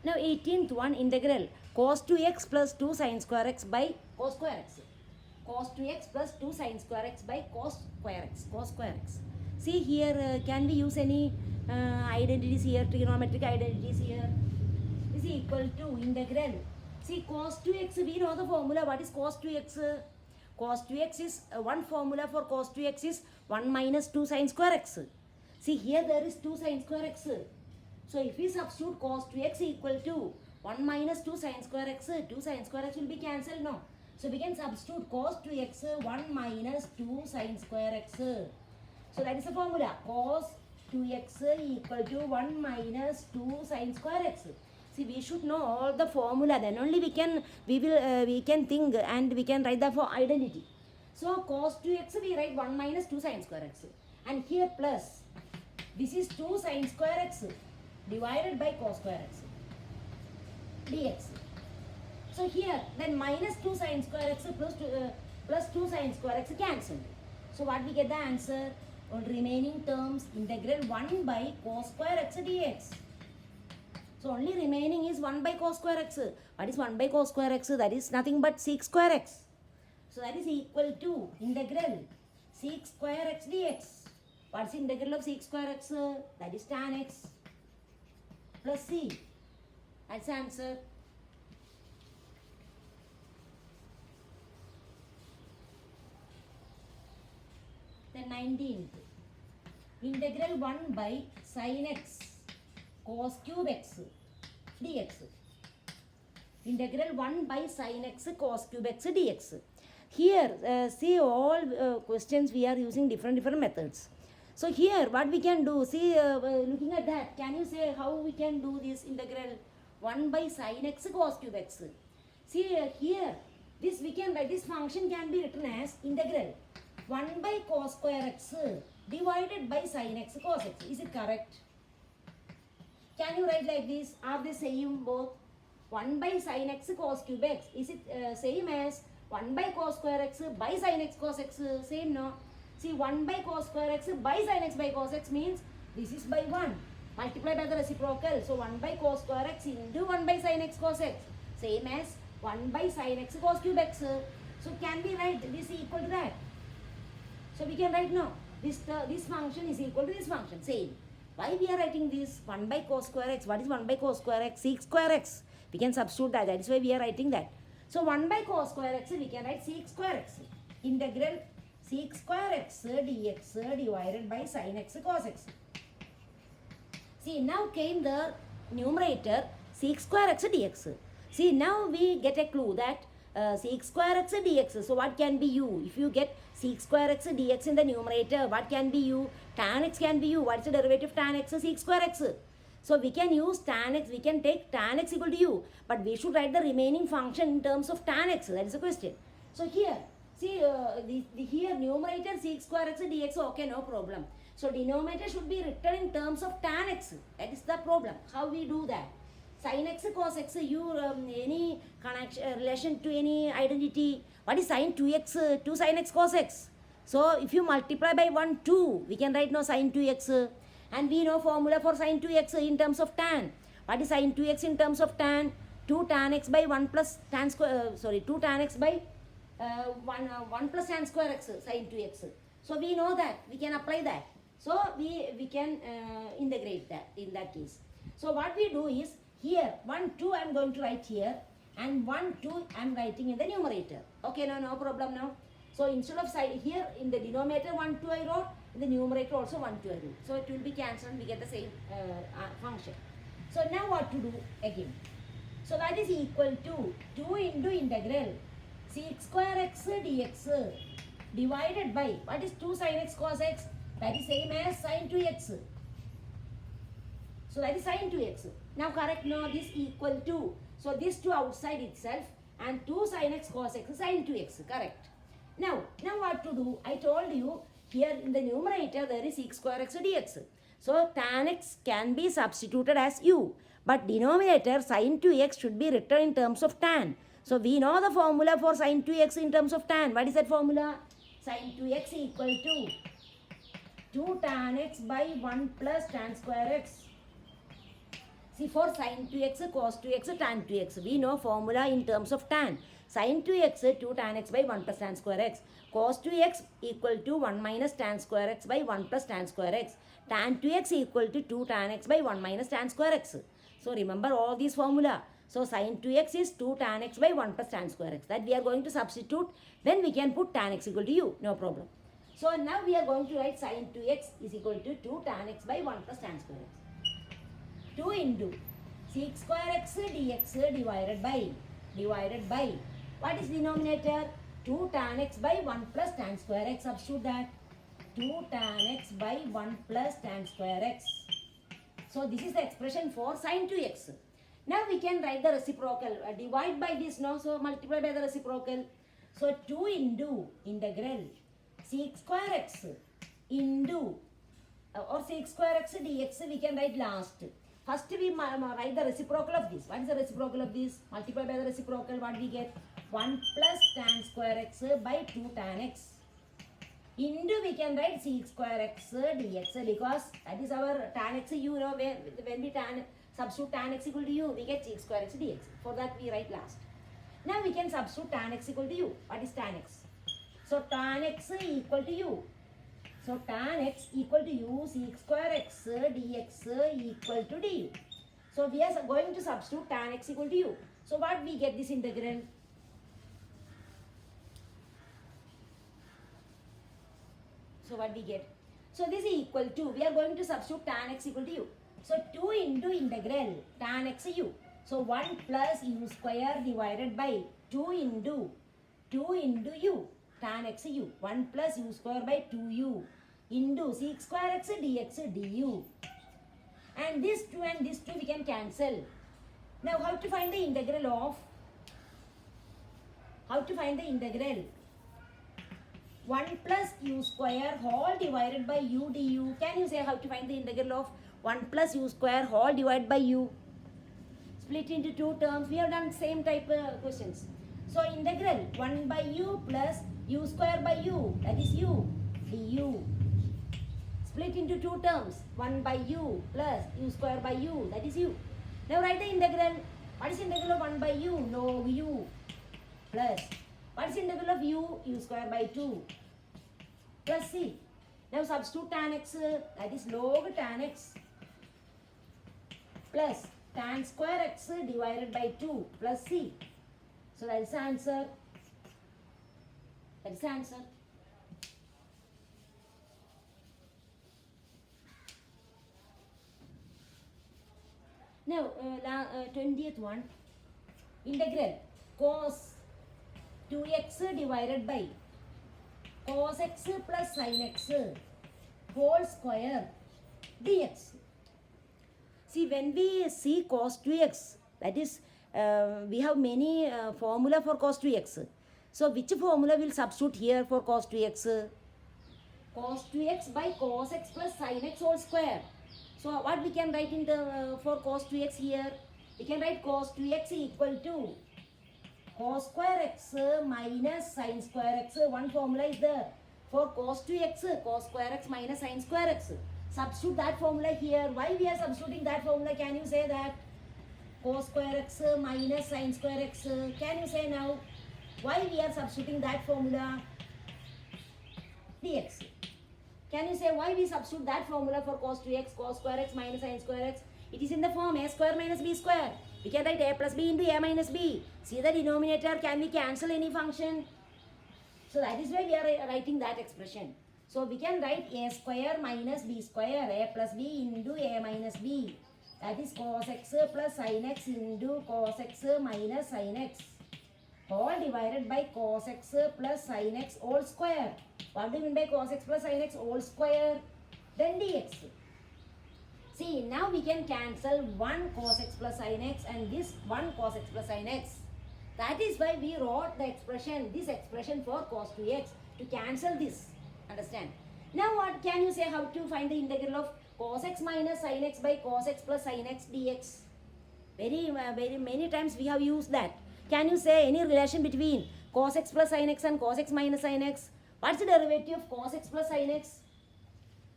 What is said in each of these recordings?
Now 18th one, integral cos 2x plus 2 sin square x by cos square x. Cos 2x plus 2 sin square x by cos square x. Cos square x. See here, can we use any identities here, trigonometric identities here? Is equal to integral. See cos 2x, we know the formula. What is cos 2x? Cos 2x is one formula for cos 2x is 1 minus 2 sin square x. See here there is 2 sin square x. So if we substitute cos 2x equal to 1 minus 2 sin square x, 2 sin square x will be cancelled, no? So we can substitute cos 2x 1 minus 2 sin square x. So that is the formula. Cos 2x equal to 1 minus 2 sin square x. See, we should know all the formula, then only we can think and we can write the for identity. So cos 2x we write 1 minus 2 sin square x, and here plus this is 2 sin square x divided by cos square x dx. So here then minus 2 sin square x plus 2 sin square x cancelled. So what we get the answer? On remaining terms, integral 1 by cos square x dx. So only remaining is 1 by cos square x. What is 1 by cos square x? That is nothing but sec square x. So that is equal to integral sec square x dx. What is integral of sec square x? That is tan x plus c. That's the answer. Then 19th. Integral 1 by sin x cos cube x dx. Integral 1 by sin x cos cube x dx. Here, see all questions we are using different methods. So here what we can do, see looking at that, can you say how we can do this integral 1 by sin x cos cube x? See here, this we can write, this function can be written as integral 1 by cos square x divided by sin x cos x. Is it correct? Can you write like this? Are they same both? 1 by sin x cos cube x. Is it same as 1 by cos square x by sin x cos x? Same, no? See, 1 by cos square x by sin x by cos x means this is by 1. Multiply by the reciprocal. So 1 by cos square x into 1 by sin x cos x. Same as 1 by sin x cos cube x. So can we write this equal to that? So we can write no. This function is equal to this function. Same. Why we are writing this 1 by cos square x? What is 1 by cos square x? Sec square x. We can substitute that. That is why we are writing that. So 1 by cos square x we can write sec square x. Integral sec square x dx divided by sin x cos x. See, now came the numerator sec square x dx. See, now we get a clue that sec square x dx. So what can be u? If you get sec square x dx in the numerator, what can be u? Tan x can be u. What is the derivative of tan x? Sec square x. So we can use tan x, we can take tan x equal to u. But we should write the remaining function in terms of tan x. That is the question. So here, see here numerator sec square x dx, okay, no problem. So denominator should be written in terms of tan x. That is the problem. How we do that? Sin x cos x, you any connection relation to any identity? What is sin 2x? 2 sin x cos x. So if you multiply by 1 2, we can write no sin 2x, and we know formula for sin 2x in terms of tan. What is sin 2x in terms of tan? 2 tan x by 1 plus tan square 2 tan x by 1 plus tan square x sin 2x. So we know that, we can apply that. So we can integrate that in that case. So what we do is, here 1 2 I am going to write here, and 1 2 I am writing in the numerator. Okay, no problem now. So instead of side here in the denominator 1 2 I wrote, in the numerator also 1 2 I wrote. So it will be cancelled, we get the same function. So now what to do again? So that is equal to 2 into integral sec square x dx divided by, what is 2 sin x cos x? That is same as sin 2x. So that is sin 2x. Now correct, no, this equal to, so this 2 outside itself, and 2 sin x cos x sin 2x, correct. Now what to do? I told you here in the numerator there is sec square x dx. So tan x can be substituted as u, but denominator sin 2x should be written in terms of tan. So we know the formula for sin 2x in terms of tan. What is that formula? Sin 2x equal to 2 tan x by 1 plus tan square x. See, for sin 2x, cos 2x, tan 2x, we know formula in terms of tan. Sin 2x, 2 tan x by 1 plus tan square x. Cos 2x equal to 1 minus tan square x by 1 plus tan square x. Tan 2x equal to 2 tan x by 1 minus tan square x. So, remember all these formula. So, sin 2x is 2 tan x by 1 plus tan square x. That we are going to substitute. Then we can put tan x equal to u. No problem. So, now we are going to write sin 2x is equal to 2 tan x by 1 plus tan square x. 2 into sec square x dx divided by what is denominator? 2 tan x by 1 plus tan square x. Substitute that. 2 tan x by 1 plus tan square x. So this is the expression for sin 2x. Now we can write the reciprocal. Divide by this now. So multiply by the reciprocal. So 2 into integral sec square x into or sec square x dx we can write last. First we write the reciprocal of this. What is the reciprocal of this? Multiply by the reciprocal, what we get? 1 plus tan square x by 2 tan x. Into we can write sec square x dx because that is our tan x u. Know, when we substitute tan x equal to u, we get sec square x dx. For that we write last. Now we can substitute tan x equal to u. What is tan x? So tan x equal to u. So tan x equal to u sec square x dx equal to du. So we are going to substitute tan x equal to u. So what we get this integral? So what we get? So this is equal to, we are going to substitute tan x equal to u. So 2 into integral tan x u. So 1 plus u square divided by 2 into u. Tan x u. 1 plus u square by 2u into sec square x dx du. And this 2 and this 2 we can cancel. Now how to find the integral of? 1 plus u square whole divided by u du. Can you say how to find the integral of 1 plus u square whole divided by u? Split into two terms. We have done same type questions. So integral 1 by u plus u square by u, that is u du. Split into two terms. 1 by u plus u square by u, that is u. Now write the integral. What is integral of 1 by u? Log u plus. What is integral of u? U square by 2 plus c. Now substitute tan x, that is log tan x plus tan square x divided by 2 plus c. So that is the answer. That is the answer. Now 20th one. Integral cos 2x divided by cos x plus sin x whole square dx. See, when we see cos 2x, that is, we have many formula for cos 2x. So, which formula will substitute here for cos 2x? Cos 2x by cos x plus sin x whole square. So, what we can write in the for cos 2x here? We can write cos 2x equal to cos square x minus sin square x. One formula is there. For cos 2x, cos square x minus sin square x. Substitute that formula here. Why we are substituting that formula? Can you say that? Cos square x minus sin square x. Can you say now? Why we are substituting that formula? Dx. Can you say why we substitute that formula for cos 2x, cos square x minus sin square x? It is in the form a square minus b square. We can write a plus b into a minus b. See the denominator, can we cancel any function? So that is why we are writing that expression. So we can write a square minus b square, a plus b into a minus b. That is cos x plus sin x into cos x minus sin x. Whole divided by cos x plus sin x whole square. What do you mean by cos x plus sin x whole square? Then dx. See, now we can cancel 1 cos x plus sin x and this 1 cos x plus sin x. That is why we wrote the expression, this expression for cos 2x to cancel this. Understand? Now what can you say how to find the integral of cos x minus sin x by cos x plus sin x dx? Very many times we have used that. Can you say any relation between cos x plus sin x and cos x minus sin x? What's the derivative of cos x plus sin x?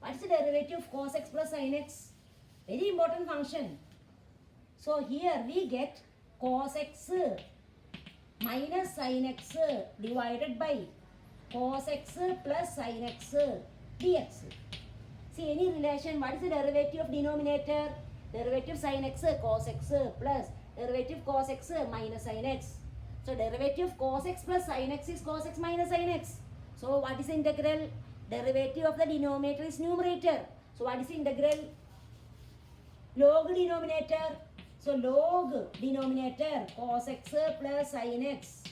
What's the derivative of cos x plus sin x? Very important function. So here we get cos x minus sin x divided by cos x plus sin x dx. See any relation, what is the derivative of denominator? Derivative sin x cos x plus derivative cos x minus sin x. So derivative cos x plus sin x is cos x minus sin x. So what is the integral? Derivative of the denominator is numerator. So what is the integral? Log denominator. So log denominator cos x plus sin x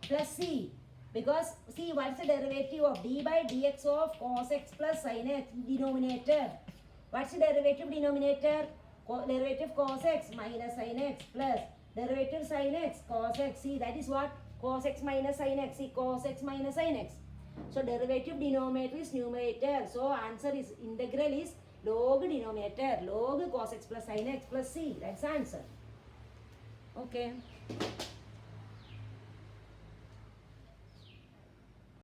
plus c. Because see what's the derivative of d by dx of cos x plus sin x denominator? What's the derivative denominator? Derivative cos x minus sin x plus derivative sin x cos x. See that is what? Cos x minus sin x. See cos x minus sin x. So derivative denominator is numerator. So answer is integral is log denominator. Log cos x plus sin x plus c. That's answer. Okay.